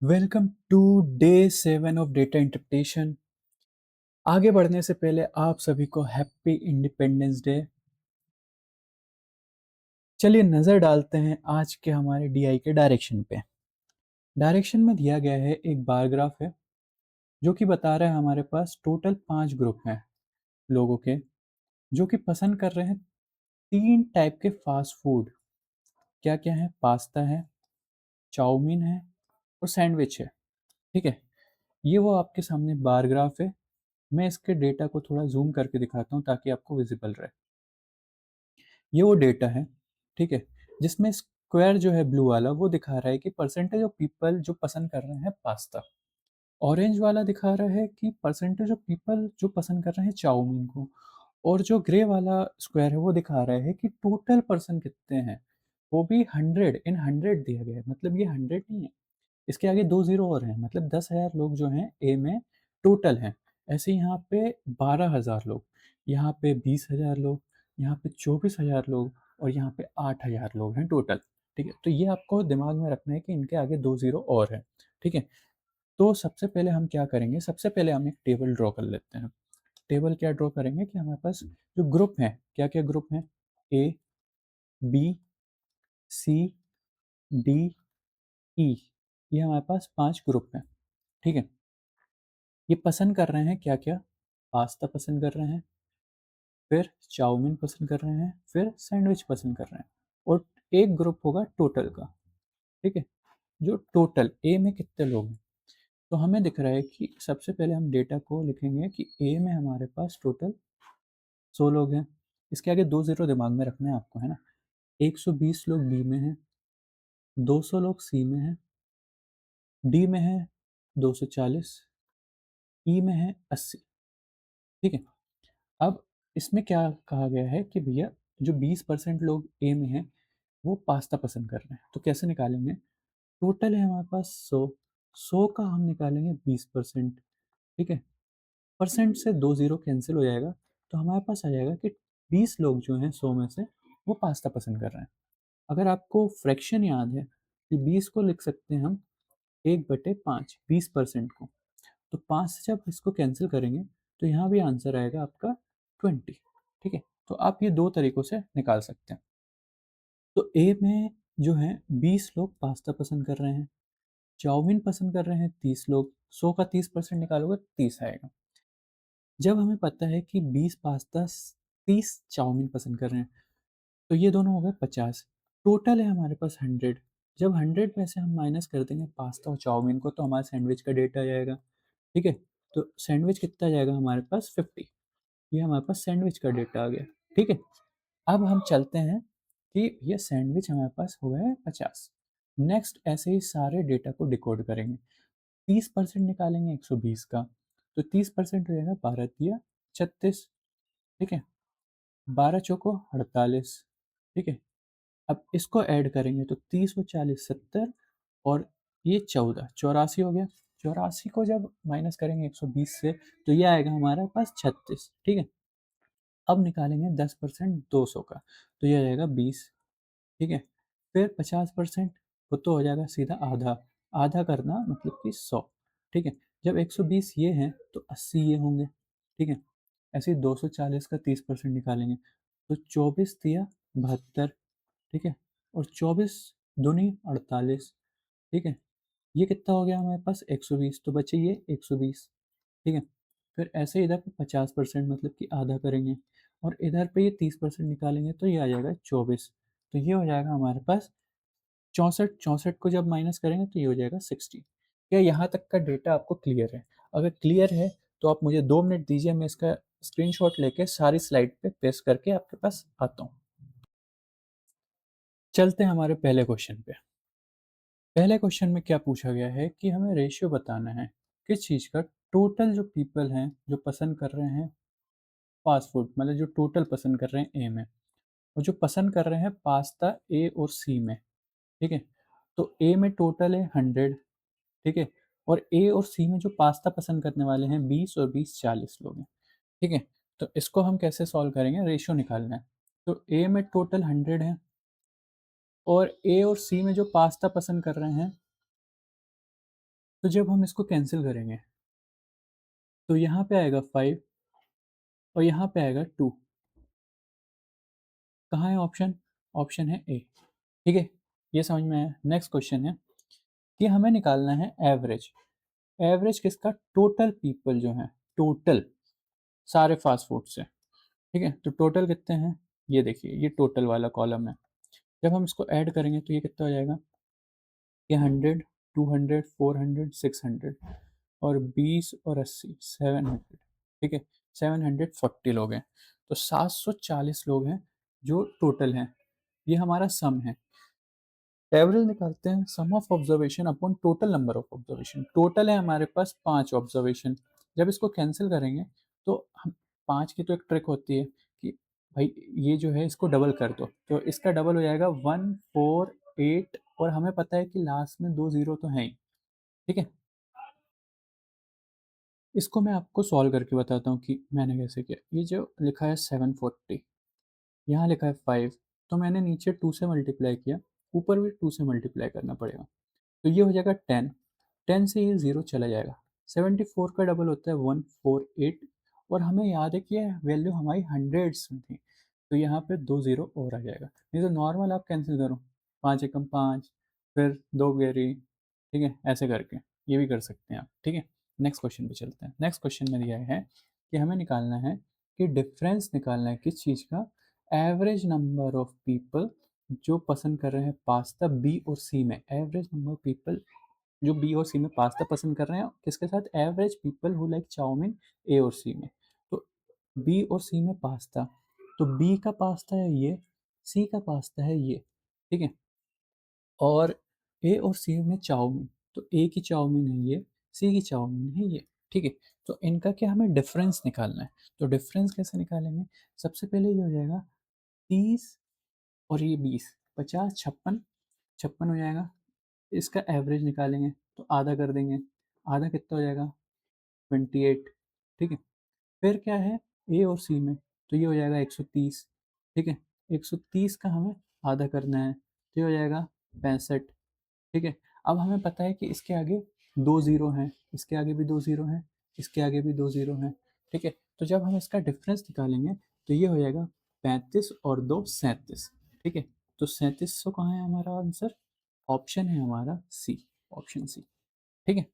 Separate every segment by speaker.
Speaker 1: Welcome to day 7 of data interpretation. आगे बढ़ने से पहले आप सभी को हैप्पी इंडिपेंडेंस डे। चलिए नज़र डालते हैं आज के हमारे डीआई के डायरेक्शन पे। डायरेक्शन में दिया गया है एक बार ग्राफ है जो कि बता रहा है हमारे पास टोटल 5 ग्रुप हैं लोगों के जो कि पसंद कर रहे हैं 3 टाइप के फास्ट फूड। क्या क्या है? पास्ता है, चाउमीन है और सैंडविच है। ठीक है, ये वो आपके सामने बार ग्राफ है। मैं इसके डेटा को थोड़ा जूम करके दिखाता हूँ ताकि आपको विजिबल रहे। ये वो डेटा है, ठीक है, जिसमें स्क्वायर जो है ब्लू वाला वो दिखा रहा है कि परसेंटेज ऑफ पीपल जो पसंद कर रहे हैं पास्ता। ऑरेंज वाला दिखा रहा है कि परसेंटेज ऑफ पीपल जो पसंद कर रहे हैं चाउमीन को। और जो ग्रे वाला स्क्वायर है वो दिखा रहा है कि टोटल पर्सन कितने हैं। वो भी 100 दिया गया है, मतलब ये 100 नहीं है, इसके आगे 2 ज़ीरो और हैं, मतलब 10,000 लोग जो हैं ए में टोटल हैं। ऐसे यहाँ पे 12,000 लोग, यहाँ पे 20,000 लोग, यहाँ पे 24,000 लोग और यहाँ पे 8,000 लोग हैं टोटल। ठीक है, तो ये आपको दिमाग में रखना है कि इनके आगे 2 ज़ीरो और हैं। ठीक है, तो सबसे पहले हम क्या करेंगे, सबसे पहले हम एक टेबल ड्रॉ कर लेते हैं। टेबल क्या ड्रॉ करेंगे कि हमारे पास जो ग्रुप हैं, क्या-क्या ग्रुप हैं? ए, बी, सी, डी, ई, ये हमारे पास 5 ग्रुप हैं। ठीक है, ये पसंद कर रहे हैं क्या-क्या? पास्ता पसंद कर रहे हैं, फिर चाउमीन पसंद कर रहे हैं, फिर सैंडविच पसंद कर रहे हैं और एक ग्रुप होगा टोटल का। ठीक है, जो टोटल ए में कितने लोग हैं? तो हमें दिख रहा है कि सबसे पहले हम डेटा को लिखेंगे कि ए में हमारे पास टोटल 100 लोग हैं। इसके आगे 2 ज़ीरो दिमाग में रखना है आपको, है ना? 120 लोग बी में हैं, 200 लोग सी में हैं, डी में है 240, ई में है 80। ठीक है, अब इसमें क्या कहा गया है कि भैया जो 20% लोग ए में हैं वो पास्ता पसंद कर रहे हैं, तो कैसे निकालेंगे? टोटल है हमारे पास 100, 100 का हम निकालेंगे 20%। ठीक है, परसेंट से 2 ज़ीरो कैंसिल हो जाएगा, तो हमारे पास आ जाएगा कि 20 लोग जो हैं 100 में से वो पास्ता पसंद कर रहे हैं। अगर आपको फ्रैक्शन याद है कि 20 को लिख सकते हैं हम 1/5, 20% को, तो 5 से जब इसको कैंसिल करेंगे तो यहाँ भी आंसर आएगा आपका 20। ठीक है, तो आप ये 2 तरीकों से निकाल सकते हैं। तो ए में जो है 20 लोग पास्ता पसंद कर रहे हैं, चाउमीन पसंद कर रहे हैं 30 लोग, 100 का 30% निकालोगे 30 आएगा। जब हमें पता है कि 20 पास्ता 30 चाउमीन पसंद कर रहे हैं, तो ये दोनों हो गए 50। टोटल है हमारे पास 100। जब 100 में से हम माइनस कर देंगे पास्ता और चाउमीन को तो हमारे सैंडविच का डेटा आ जाएगा। ठीक है, तो सैंडविच कितना आ जाएगा हमारे पास? 50। ये हमारे पास सैंडविच का डेटा आ गया। ठीक है, अब हम चलते हैं कि ये सैंडविच हमारे पास हो गया है 50। नेक्स्ट ऐसे ही सारे डेटा को डिकोड करेंगे। 30% निकालेंगे 120 का, तो 30% हो जाएगा 12 तिया 36। ठीक है, 12 चौको 48। ठीक है, अब इसको ऐड करेंगे तो 30 और 40 70 और ये 14 84 हो गया। 84 को जब माइनस करेंगे 120 से तो ये आएगा हमारे पास 36। ठीक है, अब निकालेंगे 10% 200 का, तो ये आ जाएगा 20। ठीक है, फिर 50% वो तो हो जाएगा सीधा आधा, आधा करना मतलब कि 100। ठीक है, जब 120 ये हैं तो 80 ये होंगे। ठीक है, ऐसे ही 240 का 30% निकालेंगे तो 24 तिया 72। ठीक है, और 24 दूनी 48। ठीक है, ये कितना हो गया हमारे पास? 120, तो बचे ये 120। ठीक है, फिर ऐसे इधर पे 50% मतलब कि आधा करेंगे और इधर पे ये 30% निकालेंगे तो ये आ जाएगा 24। तो ये हो जाएगा हमारे पास 64। 64 को जब माइनस करेंगे तो ये हो जाएगा 60। क्या यहाँ तक का डेटा आपको क्लियर है? अगर क्लियर है तो आप मुझे 2 मिनट दीजिए, मैं इसका स्क्रीनशॉट लेके सारी स्लाइड पे पेस्ट करके आपके पास आता हूँ। चलते हैं हमारे पहले क्वेश्चन पे। पहले क्वेश्चन में क्या पूछा गया है कि हमें रेशियो बताना है किस चीज़ का? टोटल जो पीपल हैं जो पसंद कर रहे हैं फास्ट फूड, मतलब जो टोटल पसंद कर रहे हैं ए में, और जो पसंद कर रहे हैं पास्ता ए और सी में। ठीक है, तो ए में टोटल है 100। ठीक है, और ए और सी में जो पास्ता पसंद करने वाले हैं 20 और 20 40 लोग हैं। ठीक है, तो इसको हम कैसे सॉल्व करेंगे? रेशियो निकालना है। तो ए में टोटल 100 है और ए और सी में जो पास्ता पसंद कर रहे हैं तो जब हम इसको कैंसिल करेंगे तो यहाँ पे आएगा 5 और यहाँ पे आएगा 2। कहाँ है ऑप्शन? ऑप्शन है ए। ठीक है, ये समझ में आया। नेक्स्ट क्वेश्चन है कि हमें निकालना है एवरेज। एवरेज किसका? टोटल पीपल जो है, टोटल सारे फास्ट फूड से। ठीक है, तो टोटल कितने हैं? ये देखिए, ये टोटल वाला कॉलम है। जब हम इसको ऐड करेंगे तो ये कितना हो जाएगा? ये 100, 200, 400, 600 और 20 और 80, 700। ठीक है, 740 लोग हैं। तो 740 लोग हैं जो टोटल हैं। ये हमारा सम है। एवरेज निकालते हैं sum of observation upon total number of observation. Total है हमारे पास 5 ऑब्जर्वेशन। जब इसको कैंसिल करेंगे तो हम 5 की तो एक ट्रिक होती है कि भाई ये जो है इसको डबल कर दो, तो इसका डबल हो जाएगा 148 और हमें पता है कि लास्ट में 2 जीरो तो हैं ही। ठीक है, इसको मैं आपको सॉल्व करके बताता हूँ कि मैंने कैसे किया। ये जो लिखा है 740, यहाँ लिखा है 5, तो मैंने नीचे 2 से मल्टीप्लाई किया, ऊपर भी 2 से मल्टीप्लाई करना पड़ेगा। तो ये हो जाएगा 10। 10 से ये 0 चला जाएगा। 74 का डबल होता है 148 और हमें याद है कि ये वैल्यू हमारी हंड्रेड्स में थी, तो यहाँ पे 2 ज़ीरो और आ जाएगा। नहीं तो नॉर्मल आप कैंसिल करो, 5 एकम 5, फिर 2 गैरी, ठीक है, ऐसे करके ये भी कर सकते हैं आप। ठीक है, नेक्स्ट क्वेश्चन पे चलते हैं। नेक्स्ट क्वेश्चन में दिया है कि हमें निकालना है कि डिफरेंस निकालना है किस चीज़ का? एवरेज नंबर ऑफ पीपल जो पसंद कर रहे हैं पास्ता बी और सी में। एवरेज नंबर ऑफ पीपल जो बी और सी में पास्ता पसंद कर रहे हैं, किसके साथ? Average people who like chow mein A और सी में। तो बी और सी में पास्ता, तो बी का पास्ता है ये, सी का पास्ता है ये। ठीक है, और ए और सी में चाउमीन, तो ए की चाउमीन है ये, सी की चाउमीन है ये। ठीक है, तो इनका क्या हमें डिफरेंस निकालना है। तो डिफरेंस कैसे निकालेंगे? सबसे पहले ये हो जाएगा 30 और ये 20, 50, 56, 56 हो जाएगा। इसका एवरेज निकालेंगे तो आधा कर देंगे, आधा कितना हो जाएगा? 28। ठीक है, फिर क्या है ए और सी में, तो ये हो जाएगा 130। ठीक है, 130 का हमें आधा करना है, तो ये हो जाएगा 65। ठीक है, अब हमें पता है कि इसके आगे 2 ज़ीरो हैं, इसके आगे भी 2 ज़ीरो हैं, इसके आगे भी 2 ज़ीरो हैं। ठीक है, तो जब हम इसका डिफरेंस निकालेंगे तो ये हो जाएगा 35 और 2 37। ठीक है, तो 3700 कहाँ है हमारा आंसर? ऑप्शन है हमारा सी, ऑप्शन सी। ठीक है,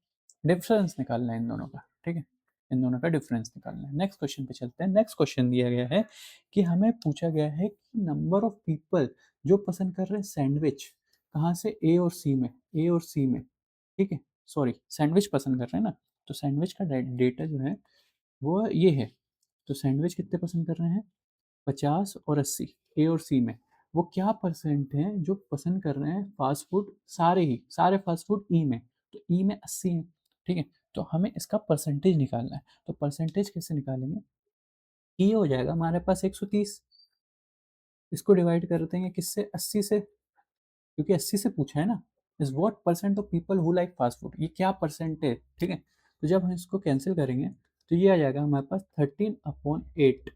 Speaker 1: डिफरेंस निकालना है इन दोनों का। ठीक है, इन दोनों का डिफरेंस निकालना है। नेक्स्ट क्वेश्चन पे चलते हैं। नेक्स्ट क्वेश्चन दिया गया है कि हमें पूछा गया है कि नंबर ऑफ पीपल जो पसंद कर रहे हैं सैंडविच, कहाँ से? ए और सी में, ए और सी में। ठीक है, सॉरी, सैंडविच पसंद कर रहे हैं ना, तो सैंडविच का डेटा जो है वो ये है। तो सैंडविच कितने पसंद कर रहे हैं? 50 और 80, ए और सी में। वो क्या परसेंट हैं जो पसंद कर रहे हैं फास्ट फूड? सारे ही सारे फास्ट फूड ई में, तो ई में 80 है। ठीक है, तो हमें इसका परसेंटेज निकालना है। तो परसेंटेज कैसे निकालेंगे? ये हो जाएगा हमारे पास 130, इसको डिवाइड कर देंगे किससे? 80 से, क्योंकि 80 से पूछा है ना। Is what percent of people who like fast food, ये क्या परसेंट है। ठीक है, तो जब हम इसको कैंसिल करेंगे तो ये आ जाएगा हमारे पास 13/8।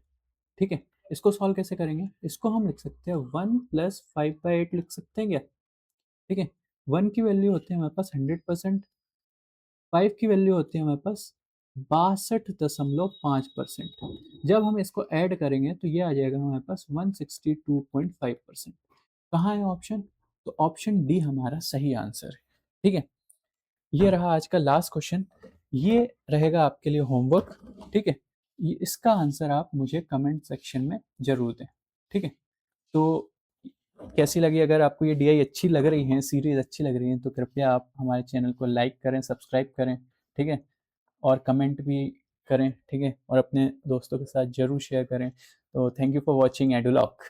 Speaker 1: ठीक है, इसको सॉल्व कैसे करेंगे? इसको हम लिख सकते हैं 1 + 5/8 लिख सकते हैं क्या? ठीक है, 1 की वैल्यू होती है हमारे पास 100%, 5 की वैल्यू होती है हमारे पास 62.5%। जब हम इसको ऐड करेंगे तो ये आ जाएगा हमारे पास 162.5%। कहाँ है ऑप्शन? तो ऑप्शन डी हमारा सही आंसर है। ठीक है, ये रहा आज का लास्ट क्वेश्चन। ये रहेगा आपके लिए होमवर्क। ठीक है, ये इसका आंसर आप मुझे कमेंट सेक्शन में ज़रूर दें। ठीक है, तो कैसी लगी? अगर आपको ये डीआई अच्छी लग रही है, सीरीज़ अच्छी लग रही है, तो कृपया आप हमारे चैनल को लाइक करें, सब्सक्राइब करें। ठीक है, और कमेंट भी करें। ठीक है, और अपने दोस्तों के साथ ज़रूर शेयर करें। तो थैंक यू फॉर वॉचिंग एडुलॉक।